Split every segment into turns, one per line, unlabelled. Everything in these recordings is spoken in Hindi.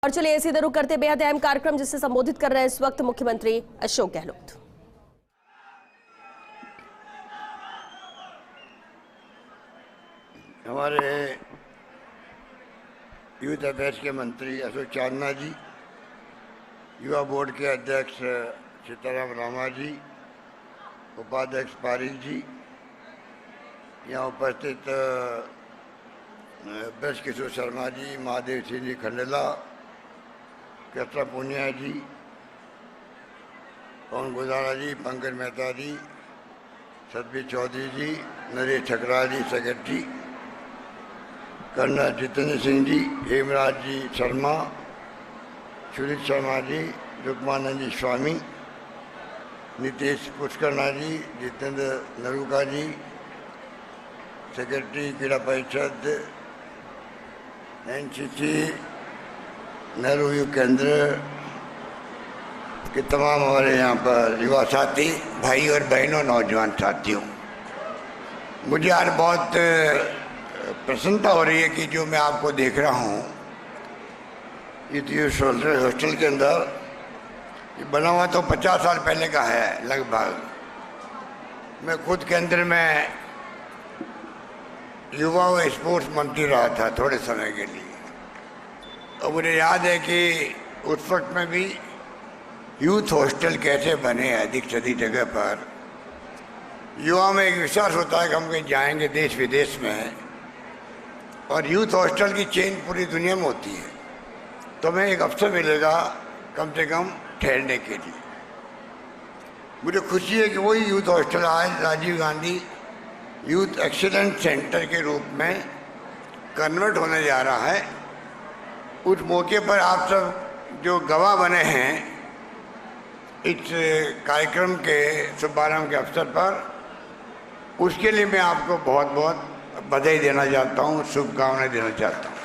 और चलिए इसी रुख करते बेहद अहम कार्यक्रम जिससे संबोधित कर रहे हैं इस वक्त मुख्यमंत्री अशोक गहलोत।
हमारे यूथ अफेयर्स के मंत्री अशोक चांदना जी, युवा बोर्ड के अध्यक्ष सीताराम रामा जी, उपाध्यक्ष पारिक जी, यहाँ उपस्थित ब्रज किशोर शर्मा जी, महादेव सिंह जी खंडेला, कृष्णा पूनिया जी, पवन गुजारा जी, पंकज मेहता जी, सतबीर चौधरी जी, नरेश ठकराल जी सेक्रेटरी, कर्नल जितेंद्र सिंह जी, हेमराज जी शर्मा, सुनील शर्मा जी, रुक्मानंद जी स्वामी, नितेश पुष्करना जी, जितेंद्र नरूका जी, सेक्रेटरी क्रीड़ा परिषद, एनसीसी, नेहरू युवा केंद्र के तमाम हमारे यहाँ पर युवा साथी, भाई और बहनों, नौजवान साथियों, मुझे आज बहुत प्रसन्नता हो रही है कि जो मैं आपको देख रहा हूँ ये हॉस्टल के अंदर ये बना हुआ तो 50 साल पहले का है लगभग। मैं खुद केंद्र में युवा और स्पोर्ट्स मंत्री रहा था थोड़े समय के लिए, और मुझे याद है कि उस वक्त में भी यूथ हॉस्टल कैसे बने अधिक से अधिक जगह पर। युवा में एक विश्वास होता है कि हम कहीं जाएंगे देश विदेश में, और यूथ हॉस्टल की चेन पूरी दुनिया में होती है, तो हमें एक अवसर मिलेगा कम से कम ठहरने के लिए। मुझे खुशी है कि वही यूथ हॉस्टल आज Rajiv Gandhi youth excellence centre के रूप में कन्वर्ट होने जा रहा है। उस मौके पर आप सब जो गवाह बने हैं इस कार्यक्रम के शुभारंभ के अवसर पर, उसके लिए मैं आपको बहुत बहुत बधाई देना चाहता हूँ, शुभकामनाएं देना चाहता हूँ।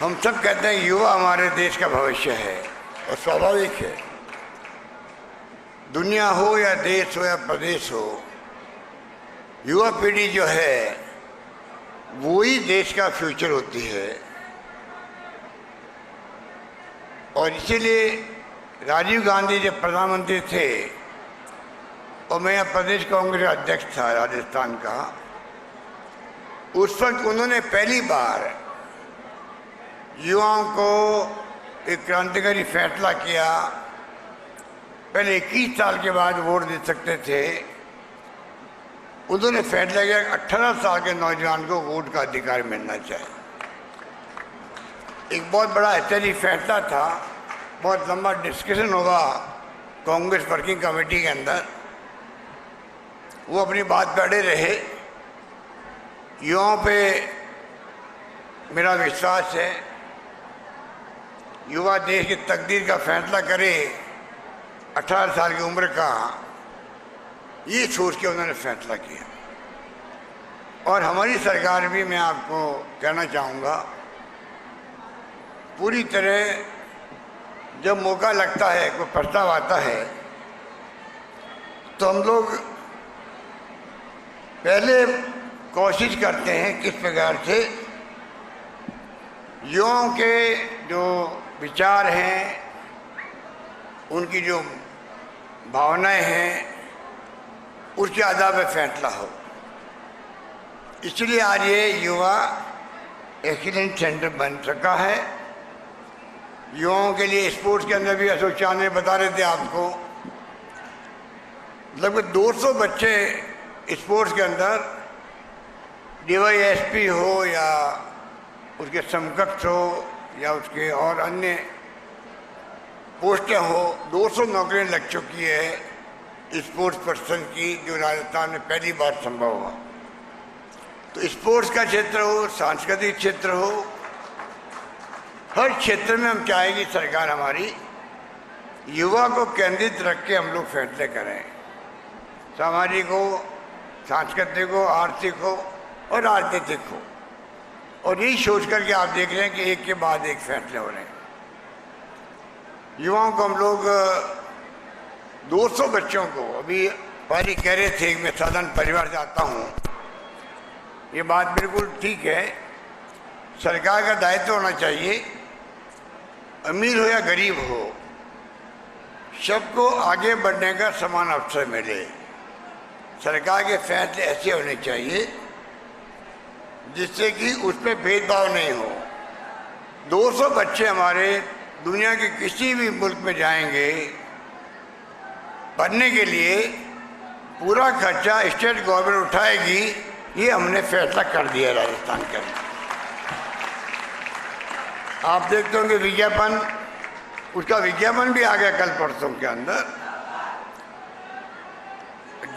हम सब कहते हैं युवा हमारे देश का भविष्य है, और स्वाभाविक है, दुनिया हो या देश हो या प्रदेश हो, युवा पीढ़ी जो है वो ही देश का फ्यूचर होती है। और इसीलिए राजीव गांधी जब प्रधानमंत्री थे और मैं यहाँ प्रदेश कांग्रेस अध्यक्ष था राजस्थान का, उस वक्त उन्होंने पहली बार युवाओं को एक क्रांतिकारी फैसला किया। पहले 21 साल के बाद वोट दे सकते थे, उन्होंने फैसला किया कि 18 साल के नौजवान को वोट का अधिकार मिलना चाहिए। एक बहुत बड़ा ऐतिहासिक फैसला था, बहुत लंबा डिस्कशन होगा कांग्रेस वर्किंग कमेटी के अंदर, वो अपनी बात पे अड़े रहे। युवाओं पे मेरा विश्वास है, युवा देश की तकदीर का फैसला करे 18 साल की उम्र का, ये सोच के उन्होंने फैसला किया। और हमारी सरकार भी, मैं आपको कहना चाहूँगा, पूरी तरह जब मौका लगता है, कोई प्रस्ताव आता है, तो हम लोग पहले कोशिश करते हैं किस प्रकार से युवाओं के जो विचार हैं, उनकी जो भावनाएं हैं, उसके आधार पर फैसला हो। इसलिए आज ये युवा एक्सीलेंस सेंटर बन सका है। युवाओं के लिए स्पोर्ट्स के अंदर भी अशोक चांदना बता रहे थे आपको, लगभग 200 बच्चे स्पोर्ट्स के अंदर DYSP हो या उसके समकक्ष हो या उसके और अन्य पोस्टें हो, 200 नौकरियां लग चुकी है स्पोर्ट्स पर्सन की, जो राजस्थान में पहली बार संभव हुआ। तो स्पोर्ट्स का क्षेत्र हो, सांस्कृतिक क्षेत्र हो, हर क्षेत्र में हम चाहेंगे सरकार हमारी युवा को केंद्रित रख के हम लोग फैसले करें, सामाजिक हो, सांस्कृतिक हो, आर्थिक हो और राजनीतिक हो। और यही सोच करके आप देख रहे हैं कि एक के बाद एक फैसले हो रहे हैं। युवाओं को हम लोग 200 बच्चों को, अभी पारी कह रहे थे मैं साधारण परिवार से आता हूँ, ये बात बिल्कुल ठीक है। सरकार का दायित्व होना चाहिए, अमीर हो या गरीब हो, सबको आगे बढ़ने का समान अवसर मिले। सरकार के फैसले ऐसे होने चाहिए जिससे कि उसमें भेदभाव नहीं हो। 200 बच्चे हमारे दुनिया के किसी भी मुल्क में जाएंगे पढ़ने के लिए, पूरा खर्चा स्टेट गवर्नमेंट उठाएगी। ये हमने फैसला कर दिया राजस्थान के अंदर। आप देखते होंगे विज्ञापन, उसका विज्ञापन भी आ गया कल परसों के अंदर।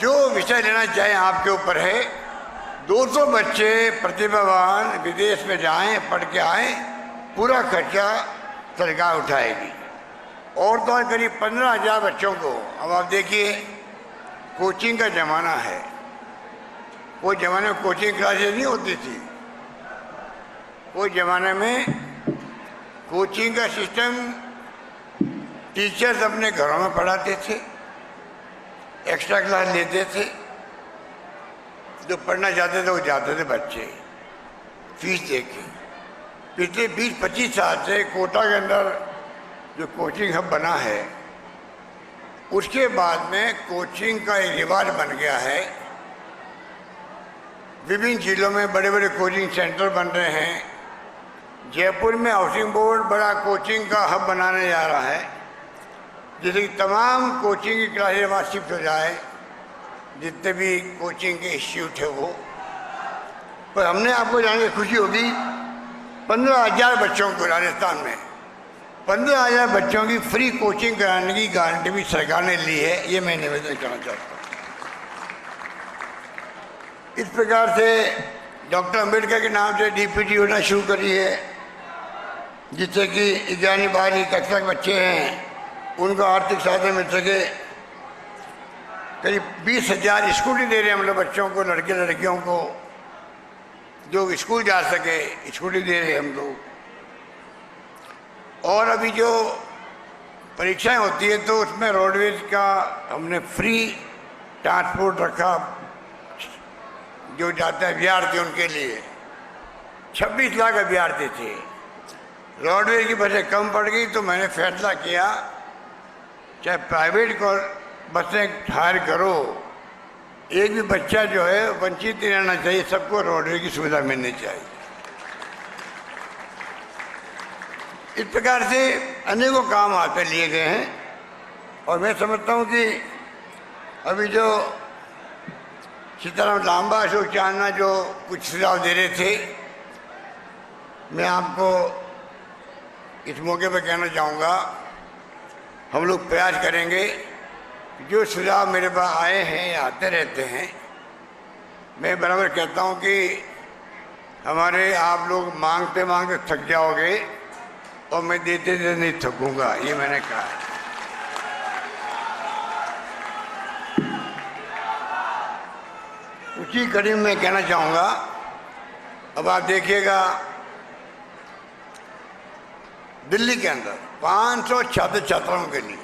जो विषय लेना चाहें आपके ऊपर है। 200 बच्चे प्रतिभावान विदेश में जाएं, पढ़ के आएँ, पूरा खर्चा सरकार उठाएगी। और तो और करीब 15,000 बच्चों को, अब आप देखिए कोचिंग का ज़माना है। कोई ज़माने में कोचिंग क्लासेस नहीं होती थी, कोई ज़माने में कोचिंग का सिस्टम टीचर्स अपने घरों में पढ़ाते थे, एक्स्ट्रा क्लास लेते थे। जो पढ़ना चाहते थे वो जाते थे बच्चे फीस दे के। पिछले 20-25 साल से कोटा के अंदर जो कोचिंग हब बना है, उसके बाद में कोचिंग का एक रिवाज बन गया है। विभिन्न जिलों में बड़े बड़े कोचिंग सेंटर बन रहे हैं। जयपुर में हाउसिंग बोर्ड बड़ा कोचिंग का हब बनाने जा रहा है, जिससे कि तमाम कोचिंग की क्लासेज वहाँ शिफ्ट हो जाए, जितने भी कोचिंग के इंस्टीट्यूट है वो। पर हमने आपको जान के खुशी होगी, 15,000 बच्चों को राजस्थान में 15,000 बच्चों की फ्री कोचिंग कराने की गारंटी भी सरकार ने ली है। ये मैं निवेदन करना चाहता हूँ। इस प्रकार से डॉक्टर अंबेडकर के नाम से डीपीटी योजना शुरू करी है, जिससे कि 11वीं 12वीं कक्षा के बच्चे हैं उनको आर्थिक सहायता मिल सके। करीब 20,000 स्कूटी दे रहे हैं हम लोग बच्चों को, लड़के लड़कियों को, जो स्कूल जा सके स्कूटी दे रहे हैं हम लोग। और अभी जो परीक्षाएं होती है तो उसमें रोडवेज का हमने फ्री ट्रांसपोर्ट रखा, जो जाते हैं अभ्यर्थी उनके लिए। 26 लाख अभ्यर्थी थे। रोडवेज की बसें कम पड़ गई तो मैंने फैसला किया, चाहे प्राइवेट को बसें हायर करो, एक भी बच्चा जो है वंचित नहीं रहना चाहिए, सबको रोडवेज की सुविधा मिलनी चाहिए। इस प्रकार से अनेकों काम हाथ पे लिए गए हैं। और मैं समझता हूँ कि अभी जो सीताराम लांबा, अशोक चांदना जो कुछ सुझाव दे रहे थे, मैं आपको इस मौके पर कहना चाहूँगा, हम लोग प्रयास करेंगे। जो सुझाव मेरे पास आए हैं, आते रहते हैं, मैं बराबर कहता हूँ कि हमारे आप लोग मांगते मांगते थक जाओगे और मैं देते देते नहीं थकूंगा, ये मैंने कहा है। उसी कड़ी में मैं कहना चाहूँगा, अब आप देखिएगा दिल्ली के अंदर 500 छात्र छात्राओं के लिए,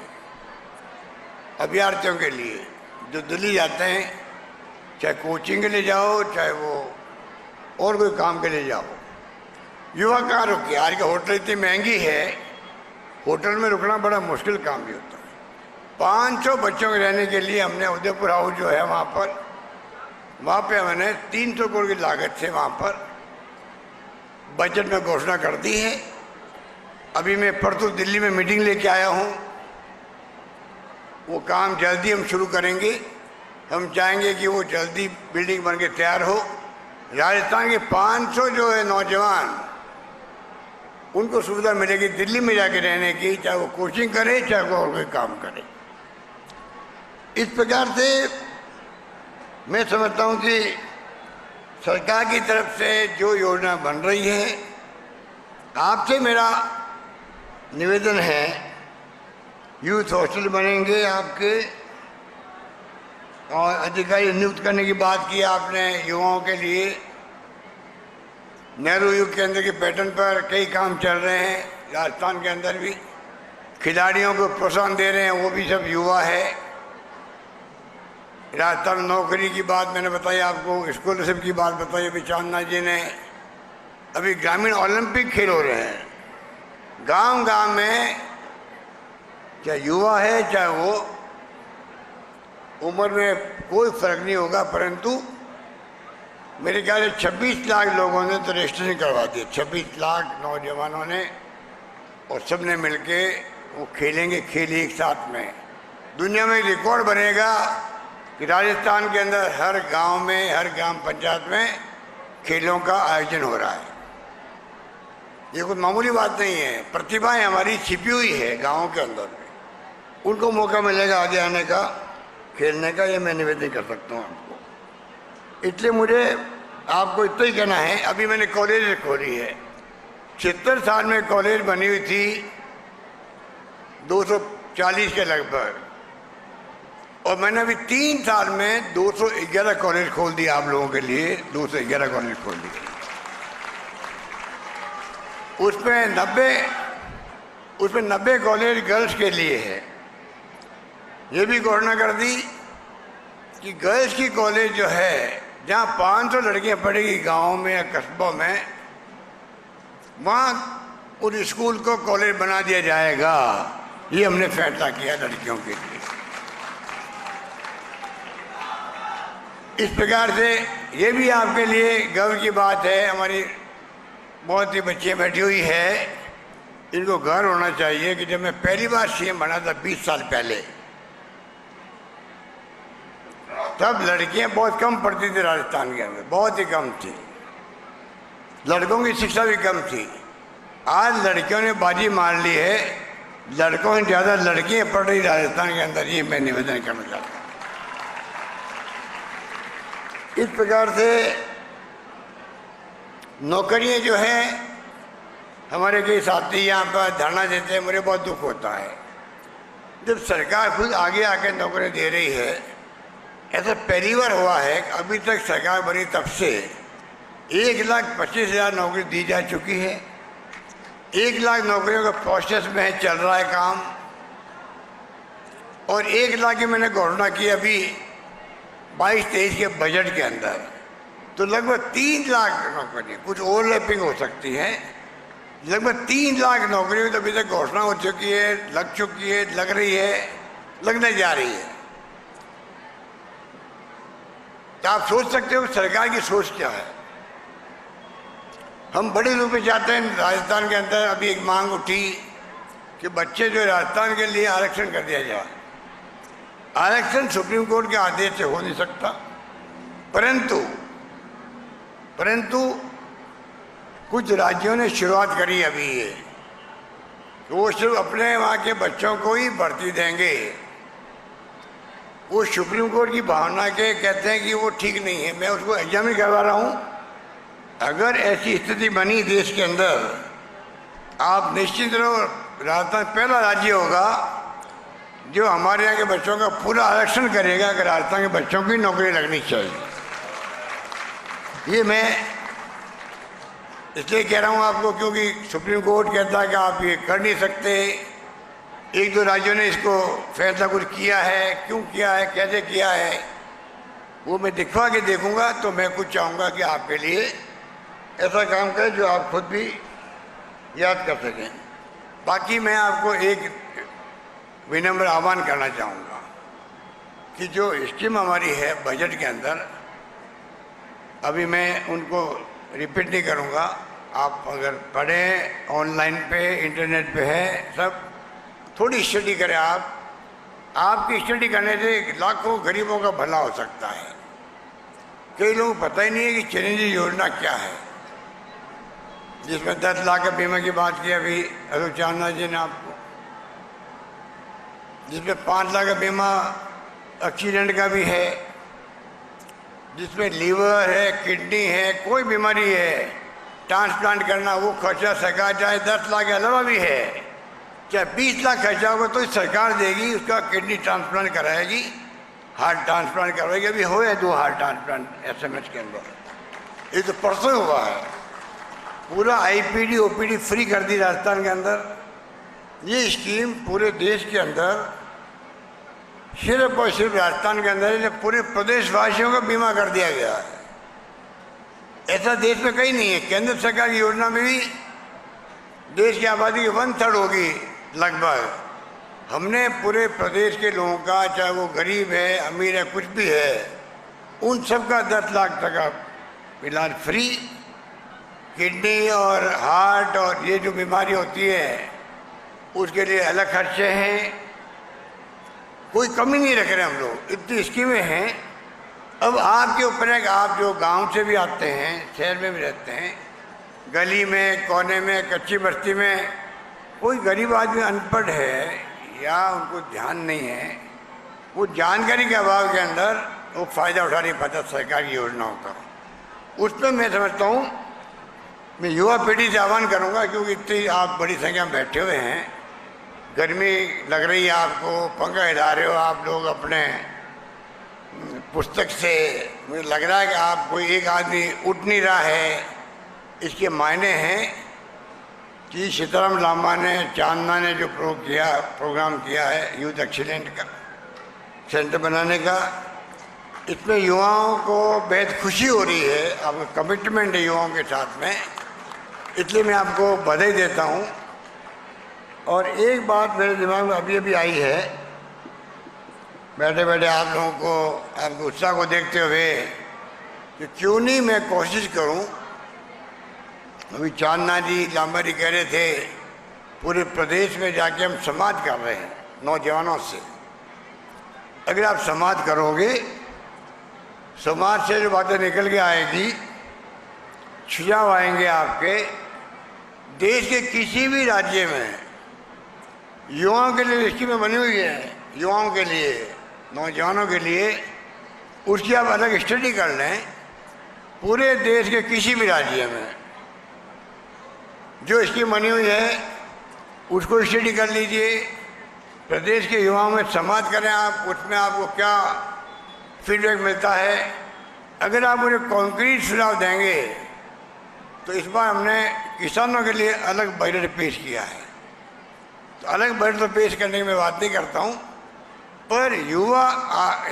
अभ्यर्थियों के लिए जो दिल्ली जाते हैं, चाहे कोचिंग के लिए जाओ, चाहे वो और कोई काम के लिए जाओ, युवा कहाँ रुके? आज का होटल इतनी महंगी है, होटल में रुकना बड़ा मुश्किल काम भी होता है। 500 बच्चों के रहने के लिए हमने उदयपुर हाउस जो है वहाँ पे हमने 300 करोड़ की लागत से वहाँ पर बजट में घोषणा कर दी है। अभी मैं परसों दिल्ली में मीटिंग लेके आया हूँ, वो काम जल्दी हम शुरू करेंगे। हम चाहेंगे कि वो जल्दी बिल्डिंग बन के तैयार हो। राजस्थान के 500 जो है नौजवान, उनको सुविधा मिलेगी दिल्ली में जाके रहने की, चाहे वो कोचिंग करे, चाहे वो और कोई काम करे। इस प्रकार से मैं समझता हूँ कि सरकार की तरफ से जो योजना बन रही है, आपसे मेरा निवेदन है, यूथ हॉस्टल बनेंगे आपके, और अधिकारी नियुक्त करने की बात की आपने युवाओं के लिए। नेहरू युग केंद्र के पैटर्न पर कई काम चल रहे हैं राजस्थान के अंदर भी। खिलाड़ियों को प्रोत्साहन दे रहे हैं, वो भी सब युवा है। राजस्थान नौकरी की बात मैंने बताई आपको, स्कॉलरशिप की बात बताई अभी चांदना जी ने। अभी ग्रामीण ओलंपिक खेल हो रहे हैं, गांव गांव में, चाहे युवा है चाहे वो, उम्र में कोई फर्क नहीं होगा, परंतु मेरे ख्याल से 26 लाख लोगों ने तो रजिस्ट्रेशन करवा दिया, 26 लाख नौजवानों ने, और सब ने मिलके वो खेलेंगे खेल एक साथ में। दुनिया में रिकॉर्ड बनेगा कि राजस्थान के अंदर हर गांव में, हर ग्राम पंचायत में खेलों का आयोजन हो रहा है। ये कोई मामूली बात नहीं है, प्रतिभाएं हमारी छिपी हुई है गाँव के अंदर में, उनको मौका मिलेगा आगे आने का, खेलने का, ये मैं निवेदन कर सकता हूँ आपको। इसलिए मुझे आपको इतना ही कहना है, अभी मैंने कॉलेज खोली है, 76 साल में कॉलेज बनी हुई थी 240 के लगभग, और मैंने अभी 3 साल में 211 कॉलेज खोल दिया आप लोगों के लिए, 211 कॉलेज खोल दिए। उसमें 90 कॉलेज गर्ल्स के लिए है। ये भी घोषणा कर दी कि गर्ल्स की कॉलेज जो है, जहाँ 500 लड़कियाँ पढ़ेगी गाँव में या कस्बों में, वहाँ उस स्कूल को कॉलेज बना दिया जाएगा। ये हमने फैसला किया लड़कियों के लिए। इस प्रकार से ये भी आपके लिए गर्व की बात है, हमारी बहुत सी बच्चियाँ बैठी हुई है, इनको गर्व होना चाहिए कि जब मैं पहली बार सीएम बना था 20 साल पहले, तब लड़कियां बहुत कम पढ़ती थी राजस्थान के अंदर, बहुत ही कम थी, लड़कों की शिक्षा भी कम थी। आज लड़कियों ने बाजी मार ली है, लड़कों से ज़्यादा लड़कियां पढ़ रही राजस्थान के अंदर, ये मैं निवेदन करना चाहता हूँ। इस प्रकार से नौकरियां जो हैं, हमारे कई साथी यहाँ पर धरना देते हैं, मुझे बहुत दुख होता है जब सरकार खुद आगे आके नौकरियां दे रही है। ऐसा पहली बार हुआ है कि अभी तक सरकार बनी तब से 1,25,000 नौकरी दी जा चुकी है, 1 लाख नौकरियों का प्रोसेस में चल रहा है काम, और 1 लाख की मैंने घोषणा की अभी 22-23 के बजट के अंदर, तो लगभग 3 लाख नौकरी, कुछ ओवरलैपिंग हो सकती है, लगभग 3 लाख नौकरियों की तो अभी तक घोषणा हो चुकी है, लग चुकी है, लग रही है, लगने जा रही है। तो आप सोच सकते हो सरकार की सोच क्या है। हम बड़े रूप में चाहते हैं राजस्थान के अंदर, अभी एक मांग उठी कि बच्चे जो राजस्थान के लिए आरक्षण कर दिया जाए। आरक्षण सुप्रीम कोर्ट के आदेश से हो नहीं सकता, परंतु कुछ राज्यों ने शुरुआत करी अभी ये, वो सिर्फ अपने वहाँ के बच्चों को ही भर्ती देंगे। वो सुप्रीम कोर्ट की भावना के कहते हैं कि वो ठीक नहीं है, मैं उसको एग्जामिन करवा रहा हूँ। अगर ऐसी स्थिति बनी देश के अंदर, आप निश्चित रहो राजस्थान पहला राज्य होगा जो हमारे यहाँ के बच्चों का पूरा आरक्षण करेगा कि राजस्थान के बच्चों की नौकरी लगनी चाहिए। ये मैं इसलिए कह रहा हूँ आपको, क्योंकि सुप्रीम कोर्ट कहता है कि आप ये कर नहीं सकते। 1-2 राज्यों ने इसको फैसला कुछ किया है, क्यों किया है, कैसे किया है, वो मैं दिखवा के देखूंगा। तो मैं कुछ चाहूँगा कि आपके लिए ऐसा काम करें जो आप खुद भी याद कर सकें। बाकी मैं आपको एक विनम्र आह्वान करना चाहूँगा कि जो स्कीम हमारी है बजट के अंदर, अभी मैं उनको रिपीट नहीं करूँगा, आप अगर पढ़ें, ऑनलाइन पे, इंटरनेट पे है सब, थोड़ी स्टडी करें। आपकी स्टडी करने से लाखों गरीबों का भला हो सकता है। कई लोगों को पता ही नहीं है कि चिरंजीवी योजना क्या है, जिसमें 10 लाख का बीमा की बात की अभी अरुण चांदना जी ने आपको, जिसमें 5 लाख का बीमा एक्सीडेंट का भी है, जिसमें लीवर है, किडनी है, कोई बीमारी है, ट्रांसप्लांट करना, वो खर्चा सरकार चाहे 10 लाख के अलावा भी है, चाहे 20 लाख खर्चा होगा तो सरकार देगी, उसका किडनी ट्रांसप्लांट कराएगी, हार्ट ट्रांसप्लांट करवाएगी। अभी हो है 2 हार्ट ट्रांसप्लांट SMS के अंदर, ये तो परसों हुआ है। पूरा IPD OPD फ्री कर दी राजस्थान के अंदर। ये स्कीम पूरे देश के अंदर, सिर्फ और सिर्फ राजस्थान के अंदर पूरे प्रदेशवासियों का बीमा कर दिया गया है। ऐसा देश में कहीं नहीं है। केंद्र सरकार की योजना में भी देश की आबादी की 1/3 होगी लगभग। हमने पूरे प्रदेश के लोगों का, चाहे वो गरीब है अमीर है कुछ भी है, उन सब का 10 लाख तक का इलाज फ्री। किडनी और हार्ट और ये जो बीमारी होती है उसके लिए अलग खर्चे हैं। कोई कमी नहीं रख रहे हम लोग, इतनी स्कीमें हैं। अब आपके ऊपर है कि आप जो गांव से भी आते हैं, शहर में भी रहते हैं, गली में कोने में कच्ची बस्ती में कोई गरीब आदमी अनपढ़ है या उनको ध्यान नहीं है, वो जानकारी के अभाव के अंदर वो फ़ायदा उठा नहीं पाता सरकारी योजनाओं का। उसमें मैं समझता हूँ, मैं युवा पीढ़ी से आह्वान करूँगा, क्योंकि इतनी आप बड़ी संख्या में बैठे हुए हैं, गर्मी लग रही है आपको, पंखा हिला रहे हो आप लोग अपने पुस्तक से, मुझे लग रहा है कि आप कोई एक आदमी उठ नहीं रहा है। इसके मायने हैं कि सीताराम लांबा ने, चांदना ने जो प्रोग्राम किया है यूथ एक्सीलेंट का सेंटर बनाने का, इसमें युवाओं को बेहद खुशी हो रही है। आपका कमिटमेंट है युवाओं के साथ में, इसलिए मैं आपको बधाई देता हूँ। और एक बात मेरे दिमाग में अभी अभी आई है, बैठे बैठे आप लोगों को, आपके उत्साह को देखते हुए, कि क्यों नहीं मैं कोशिश करूं। अभी चांदना जी, लांबा जी कह रहे थे पूरे प्रदेश में जाके हम संवाद कर रहे हैं नौजवानों से। अगर आप संवाद करोगे, समाज से जो बातें निकल के आएगी, सुझाव आएंगे आपके, देश के किसी भी राज्य में युवाओं के लिए स्कीमें बनी हुई है, युवाओं के लिए, नौजवानों के लिए, उसकी आप अलग स्टडी कर लें। पूरे देश के किसी भी राज्य में जो स्कीम बनी हुई है उसको स्टडी कर लीजिए, प्रदेश के युवाओं में संवाद करें आप, उसमें आपको क्या फीडबैक मिलता है। अगर आप उन्हें कॉन्क्रीट सुझाव देंगे तो इस बार हमने किसानों के लिए अलग बजट पेश किया है। तो अलग बजट तो पेश करने की मैं बात नहीं करता हूँ, पर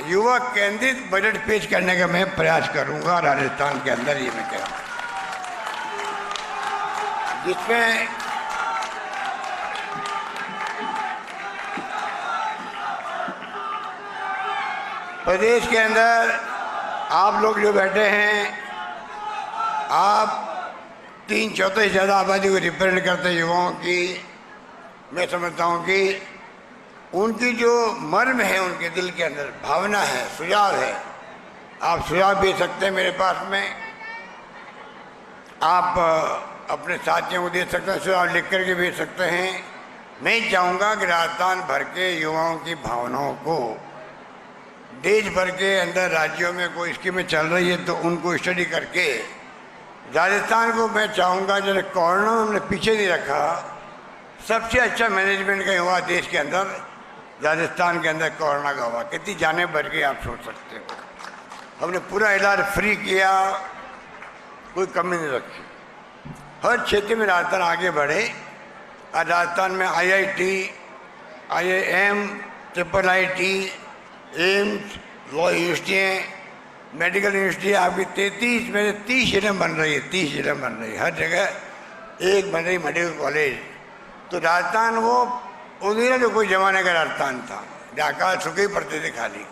युवा केंद्रित बजट पेश करने का मैं प्रयास करूँगा राजस्थान के अंदर, ये मैं कह रहा हूँ, जिसमें प्रदेश के अंदर आप लोग जो बैठे हैं, आप 3/4 से ज़्यादा आबादी को रिप्रेजेंट करते हैं युवाओं की। मैं समझता हूँ कि उनकी जो मर्म है, उनके दिल के अंदर भावना है, सुझाव है, आप सुझाव भेज सकते हैं मेरे पास में, आप अपने साथियों को दे सकते हैं, सुझाव लिख करके भेज सकते हैं। मैं चाहूँगा कि राजस्थान भर के युवाओं की भावनाओं को, देश भर के अंदर राज्यों में कोई स्कीमें चल रही है तो उनको स्टडी करके राजस्थान को मैं चाहूँगा, जैसे कोरोना में हमने पीछे नहीं रखा, सबसे अच्छा मैनेजमेंट का हुआ देश के अंदर, राजस्थान के अंदर कोरोना का हुआ। कितनी जाने बढ़ गई आप सोच सकते हो। हमने पूरा इलाज फ्री किया, कोई कमी नहीं रखी, हर क्षेत्र में राजस्थान आगे बढ़े। और राजस्थान में IIT, IIM, IIIT, AIIMS, law यूनिवर्सिटियाँ, मेडिकल यूनिवर्सिटी आपकी 33 में से 30 जिले बन रही है, 30 जिले बन रही है, हर जगह एक बन रही मेडिकल कॉलेज। तो राजस्थान वो उन्हीं जो कोई जमाने का राजस्थान था, जहाँ सुखे पड़ते थे खाली।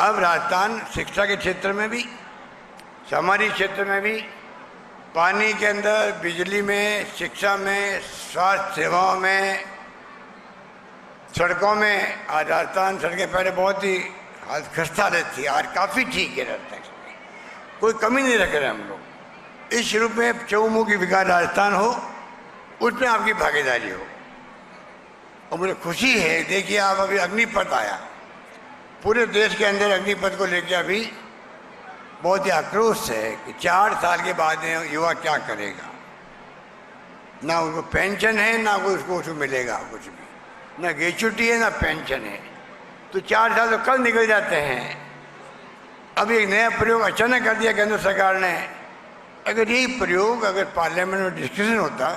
अब राजस्थान शिक्षा के क्षेत्र में भी, सामाजिक क्षेत्र में भी, पानी के अंदर, बिजली में, शिक्षा में, स्वास्थ्य सेवाओं में, सड़कों में। आज राजस्थान सड़कें पहले बहुत ही हालत खस्ता रहती थी, आज काफ़ी ठीक है राजस्थान, कोई कमी नहीं रख रहे हम लोग। इस रूप में चहुमुखी विकास राजस्थान हो, उसमें आपकी भागीदारी हो। और मुझे खुशी है, देखिए आप अभी अग्निपथ आया, पूरे देश के अंदर अग्निपथ को लेकर अभी बहुत ही आक्रोश है कि 4 साल के बाद युवा क्या करेगा। ना उनको पेंशन है, ना कोई उसको मिलेगा कुछ भी, ना ग्रेच्युटी है, ना पेंशन है। तो 4 साल तो कल निकल जाते हैं। अब एक नया प्रयोग अचानक कर दिया केंद्र सरकार ने। अगर यही प्रयोग अगर पार्लियामेंट में डिस्कशन होता,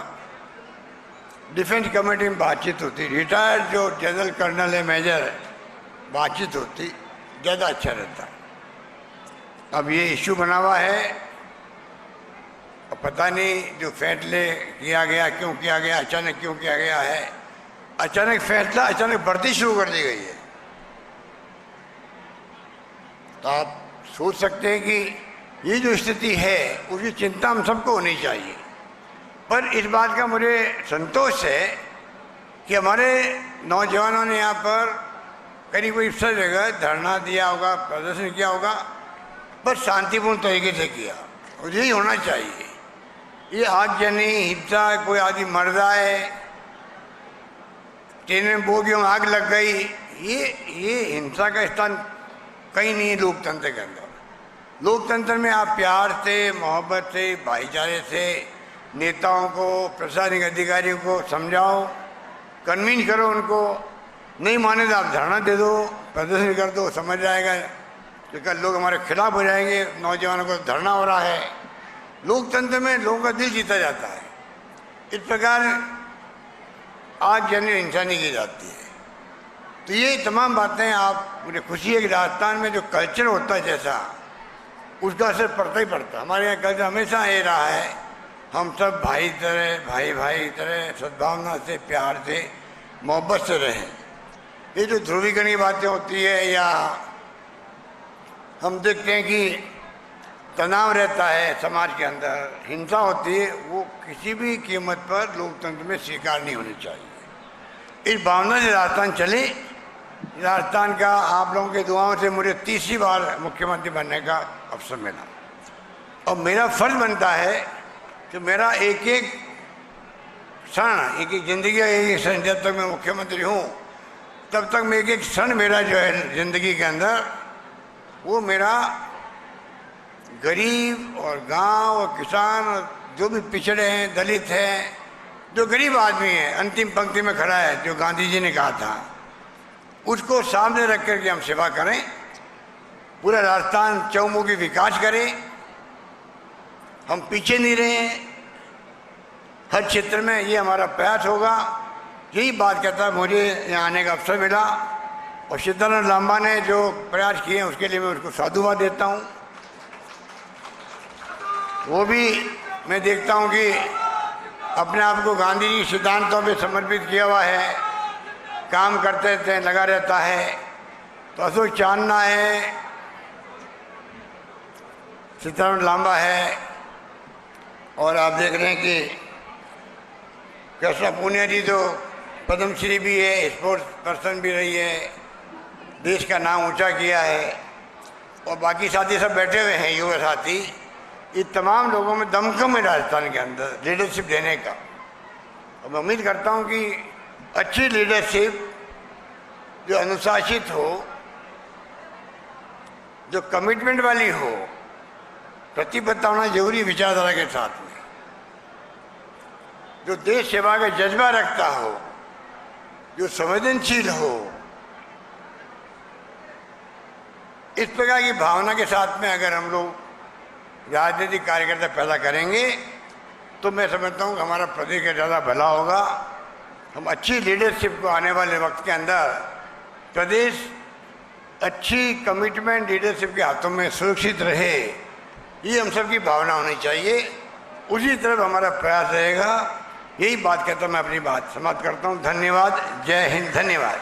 डिफेंस कमेटी में बातचीत होती, रिटायर्ड जो जनरल कर्नल है, मेजर, बातचीत होती, ज़्यादा अच्छा रहता। अब ये इश्यू बना हुआ है, पता नहीं जो फैसले किया गया क्यों किया गया, अचानक क्यों किया गया है, अचानक फैसला अचानक बढ़ती शुरू कर दी गई है। तो आप सोच सकते हैं कि ये जो स्थिति है उसकी चिंता हम सबको होनी चाहिए। पर इस बात का मुझे संतोष है कि हमारे नौजवानों ने यहाँ पर करीब करीब सब जगह धरना दिया होगा, प्रदर्शन किया होगा, पर शांतिपूर्ण तरीके से किया और यही होना चाहिए। ये आगजनी हिंसा, कोई आदमी मर रहा है, ट्रेन में बोगियों में आग लग गई, ये हिंसा का स्थान कहीं नहीं है लोकतंत्र के अंदर। लोकतंत्र में आप प्यार से, मोहब्बत से, भाईचारे से नेताओं को, प्रशासनिक अधिकारियों को समझाओ, कन्विंस करो उनको। नहीं माने तो आप धरना दे दो, प्रदर्शन कर दो, समझ जाएगा कि कल लोग हमारे खिलाफ हो जाएंगे, नौजवानों को धरना हो रहा है। लोकतंत्र में लोगों का दिल जीता जाता है। इस प्रकार आगजनी हिंसा नहीं की जाती है। तो ये तमाम बातें आप, मुझे खुशी है कि राजस्थान में जो कल्चर होता है जैसा, उसका असर पड़ता ही पड़ता। हमारे यहाँ कल्चर हमेशा ये रहा है, हम सब भाई तरह, भाई तरह सद्भावना से, प्यार से, मोहब्बत से रहें। ये जो ध्रुवीकरण की बातें होती है या हम देखते हैं कि तनाव रहता है समाज के अंदर, हिंसा होती है, वो किसी भी कीमत पर लोकतंत्र में स्वीकार नहीं होनी चाहिए। इस भावना से राजस्थान चले। राजस्थान का आप लोगों की दुआओं से मुझे तीसरी बार मुख्यमंत्री बनने का अवसर मिला और मेरा फर्ज बनता है कि मेरा एक एक क्षण, एक एक जिंदगी का एक क्षण, जब तक मैं मुख्यमंत्री हूँ तब तक मैं एक एक क्षण मेरा जो है जिंदगी के अंदर, वो मेरा गरीब और गांव और किसान और जो भी पिछड़े हैं, दलित हैं, जो गरीब आदमी है, अंतिम पंक्ति में खड़ा है, जो गांधी जी ने कहा था, उसको सामने रख करके हम सेवा करें। पूरा राजस्थान चौमुखी विकास करें, हम पीछे नहीं रहें हर क्षेत्र में, ये हमारा प्रयास होगा। यही बात कहता है मुझे यहाँ आने का अवसर मिला और सीताराम लांबा ने जो प्रयास किए हैं उसके लिए मैं उसको साधुवाद देता हूँ। वो भी मैं देखता हूँ कि अपने आप को गांधी जी सिद्धांतों पे समर्पित किया हुआ है, काम करते रहते हैं, लगा रहता है। तो अशोक चांदना है, सीताराम लांबा है, और आप देख रहे हैं कि कृष्णा पूनिया जी तो पद्मश्री भी है, स्पोर्ट्स पर्सन भी रही है, देश का नाम ऊंचा किया है, और बाकी साथी सब बैठे हुए हैं, युवा साथी। ये तमाम लोगों में दमखम है राजस्थान के अंदर लीडरशिप देने का। और मैं उम्मीद करता हूँ कि अच्छी लीडरशिप जो अनुशासित हो, जो कमिटमेंट वाली हो, प्रतिबद्धता होना जरूरी विचारधारा के साथ में, जो देश सेवा का जज्बा रखता हो, जो संवेदनशील हो, इस प्रकार की भावना के साथ में अगर हम लोग राजनीतिक कार्यकर्ता पैदा करेंगे तो मैं समझता हूँ कि हमारा प्रदेश का ज़्यादा भला होगा। हम अच्छी लीडरशिप को आने वाले वक्त के अंदर प्रदेश अच्छी कमिटमेंट लीडरशिप के हाथों में सुरक्षित रहे, ये हम सब की भावना होनी चाहिए। उसी तरफ हमारा प्रयास रहेगा। यही बात कहता मैं अपनी बात समाप्त करता हूँ। धन्यवाद। जय हिंद। धन्यवाद।